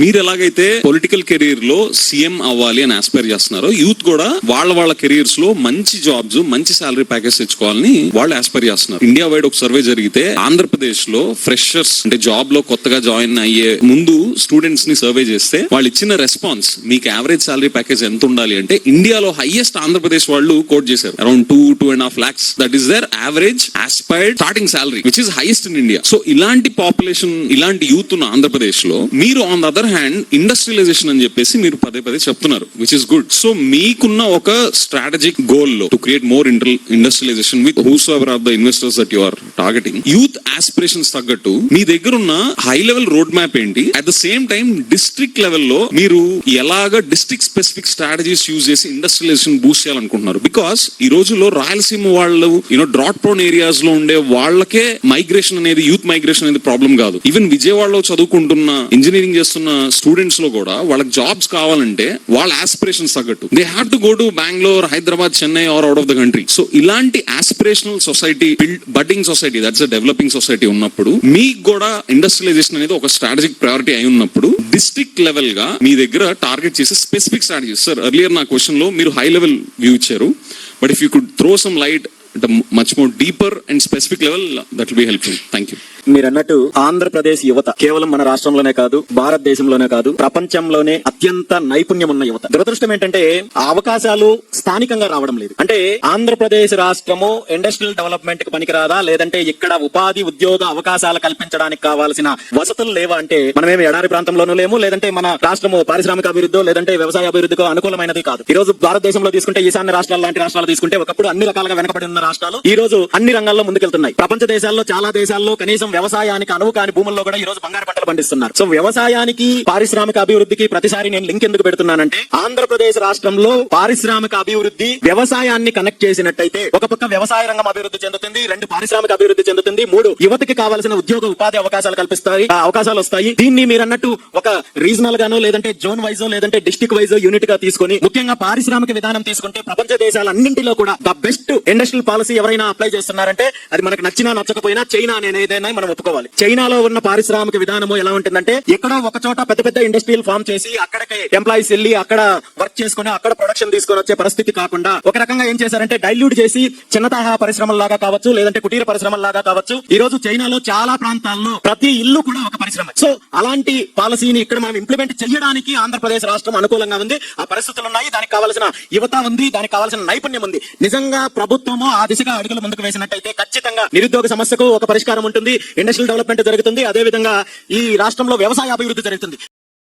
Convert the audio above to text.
మీరు ఎలాగైతే political career లో సీఎం అవ్వాలి అని ఆస్పైర్ చేస్తున్నారో, యూత్ కూడా వాళ్ళ కెరీర్స్ లో మంచి జాబ్స్, మంచి సాలరీ ప్యాకేజ్ తెచ్చుకోవాలని వాళ్ళు ఆస్పైర్ చేస్తున్నారు. ఇండియా వైడ్ ఒక సర్వే జరిగితే ఆంధ్రప్రదేశ్ లో ఫ్రెషర్స్ అంటే జాబ్ లో కొత్తగా జాయిన్ అయ్యే ముందు స్టూడెంట్స్ ని సర్వే చేస్తే వాళ్ళు ఇచ్చిన రెస్పాన్స్, మీకు యావరేజ్ సాలరీ ప్యాకేజ్ ఎంత ఉండాలి అంటే ఇండియాలో హైయెస్ట్ ఆంధ్రప్రదేశ్ వాళ్ళు కోట్ చేశారు. Around 2.5 lakhs. That is their average aspired starting salary, which is highest in India. So ఇలాంటి పాపులేషన్, ఇలాంటి యూత్ ఉన్న ఆంధ్రప్రదేశ్ లో మీరు on the other hand industrialisation అని చెప్పేసి మీరు పదే చెప్తున్నారు, విచ్ ఇస్ గుడ్. సో మీకున్న ఒక స్ట్రాటజిక్ గోల్ లో to create more industrialization with whose ever are the investors that you are targeting, youth aspirations తగ్గట్టు మీ దగ్గర ఉన్న హై లెవెల్ రోడ్ మ్యాప్ ఏంటి? At the same time district లెవెల్లో మీరు ఎలాగ డిస్ట్రిక్ట్ స్పెసిఫిక్ స్ట్రాటజీస్ యూజ్ చేసి ఇండస్ట్రియలైజేషన్ బూస్ట్ చేయాలనుకుంటున్నారు? బికాస్ ఈ రోజుల్లో రాయలసీమ వాళ్ళు డ్రాట్ ప్రోన్ ఏరియాస్ లో ఉండే వాళ్ళకే మైగ్రేషన్ అనేది, యూత్ మైగ్రేషన్ అనేది ప్రాబ్లం కాదు. ఈవెన్ విజయవాడలో చదువుకుంటున్న ఇంజనీరింగ్ చేస్తున్న స్టూడెంట్స్ లో కూడా వాళ్ళకి జాబ్స్ కావాలంటే వాళ్ళ ఆస్పిరేషన్స్ తగ్గట్టు they have to go to Bengaluru, Hyderabad, Chennai or out of the country. So ఇలాంటి aspirational society, budding society, that's a developing society ఉన్నప్పుడు మీకు కూడా ఇండస్ట్రియలైజేషన్ అనేది ఒక స్ట్రాటజిక్ ప్రయారిటీ అయి ఉన్నప్పుడు డిస్ట్రిక్ట్ లెవెల్ గా మీ దగ్గర టార్గెట్ చేసే స్పెసిఫిక్ స్ట్రాటజీస్. సార్ ఎర్లియర్ నా క్వశ్చన్ లో మీరు హై లెవెల్ వ్యూ ఇచ్చారు, but if you could throw some light at a much more deeper and specific level, that will be helpful. Thank you. మీరు అన్నట్టు ఆంధ్రప్రదేశ్ యువత కేవలం మన రాష్ట్రంలోనే కాదు, భారతదేశంలోనే కాదు, ప్రపంచంలోనే అత్యంత నైపుణ్యం ఉన్న యువత. దురదృష్టం ఏంటంటే ఆ అవకాశాలు స్థానికంగా రావడం లేదు. అంటే ఆంధ్రప్రదేశ్ రాష్ట్రము ఇండస్ట్రియల్ డెవలప్మెంట్ కి పనికిరాదా, లేదంటే ఇక్కడ ఉపాధి ఉద్యోగ అవకాశాలు కల్పించడానికి కావాల్సిన వసతులు లేవా అంటే మనమేమి ఎడారి ప్రాంతంలోనూ లేము, లేదంటే మన రాష్ట్రము పారిశ్రామిక అభివృద్ధి లేదంటే వ్యవసాయ అభివృద్ధికి అనుకూలమైనది కాదు. ఈ రోజు భారతదేశంలో తీసుకుంటే ఈశాన్య రాష్ట్రాలు లాంటి రాష్ట్రాలు తీసుకుంటే ఒకప్పుడు అన్ని రకాలుగా వెనకబడి ఉన్న రాష్ట్రాలు ఈ రోజు అన్ని రంగాల్లో ముందుకెళ్తున్నాయి. ప్రపంచ దేశాల్లో చాలా దేశాల్లో కనీసం వ్యవసాయానికి అనువు కాని భూముల్లో కూడా ఈ రోజు బంగారు పంటలు పండిస్తున్నారు. సో వ్యవసాయానికి పారిశ్రామిక అభివృద్ధికి ప్రతిసారి నేను లింక్ ఎందుకు పెడుతున్నానంటే ఆంధ్రప్రదేశ్ రాష్ట్రంలో పారిశ్రామిక అభివృద్ధి వ్యవసాయాన్ని కనెక్ట్ చేసినట్టయితే ఒక పక్క వ్యవసాయ రంగం అభివృద్ధి చెందుతుంది, 2 పారిశ్రామిక అభివృద్ధి చెందుతుంది, 3 యువతకి కావాల్సిన ఉద్యోగ ఉపాధి అవకాశాలు కల్పిస్తాయి, అవకాశాలు వస్తాయి. దీన్ని మీరు అన్నట్టు ఒక రీజనల్ గానో లేదంటే జోన్ వైజ్ లేదంటే డిస్ట్రిక్ట్ వైజ్ యూనిట్ గా తీసుకొని ముఖ్యంగా పారిశ్రామిక విధానం తీసుకుంటే ప్రపంచ దేశాలన్నింటిలో కూడా ద బెస్ట్ ఇండస్ట్రియల్ పాలసీ ఎవరైనా అప్లై చేస్తున్నారంటే అది మనకు నచ్చినా నచ్చకపోయినా చైనా అనేది ఏదైనా మనం ఒప్పుకోవాలి. చైనాలో ఉన్న పారిశ్రామిక విధానము ఎలా ఉంటుందంటే ఎక్కడో ఒక చోట పెద్ద ఇండస్ట్రియల్ ఫార్మ్ చేసి అక్కడికి ఎంప్లాయీస్ వెళ్ళి అక్కడ వర్క్ చేసుకుని అక్కడ ప్రొడక్షన్ తీసుకొని వచ్చే పరిస్థితి కాకుండా ఒక రకంగా ఏం చేశారంటే డైల్యూట్ చేసి చిన్న తరహా పరిశ్రమల్లాగా కావచ్చు లేదంటే కుటీర పరిశ్రమల్లాగా కావచ్చు. ఈ రోజు చైనాలో చాలా ప్రాంతాల్లో ప్రతి ఇల్లు కూడా ఒక పరిశ్రమ. సో అలాంటి పాలసీని ఇక్కడ మనం ఇంప్లిమెంట్ చేయడానికి ఆంధ్రప్రదేశ్ రాష్ట్రం అనుకూలంగా ఉంది. ఆ పరిస్థితులు ఉన్నాయి, దానికి కావాల్సిన యువత ఉంది, దానికి కావాల్సిన నైపుణ్యం ఉంది. నిజంగా ప్రభుత్వము ఆ దిశగా అడుగులు ముందుకు వేసినట్టయితే ఖచ్చితంగా నిరుద్యోగ సమస్యకు ఒక పరిష్కారం ఉంటుంది, ఇండస్ట్రియల్ డెవలప్మెంట్ జరుగుతుంది, అదే విధంగా ఈ రాష్ట్రంలో వ్యవసాయ అభివృద్ధి జరుగుతుంది.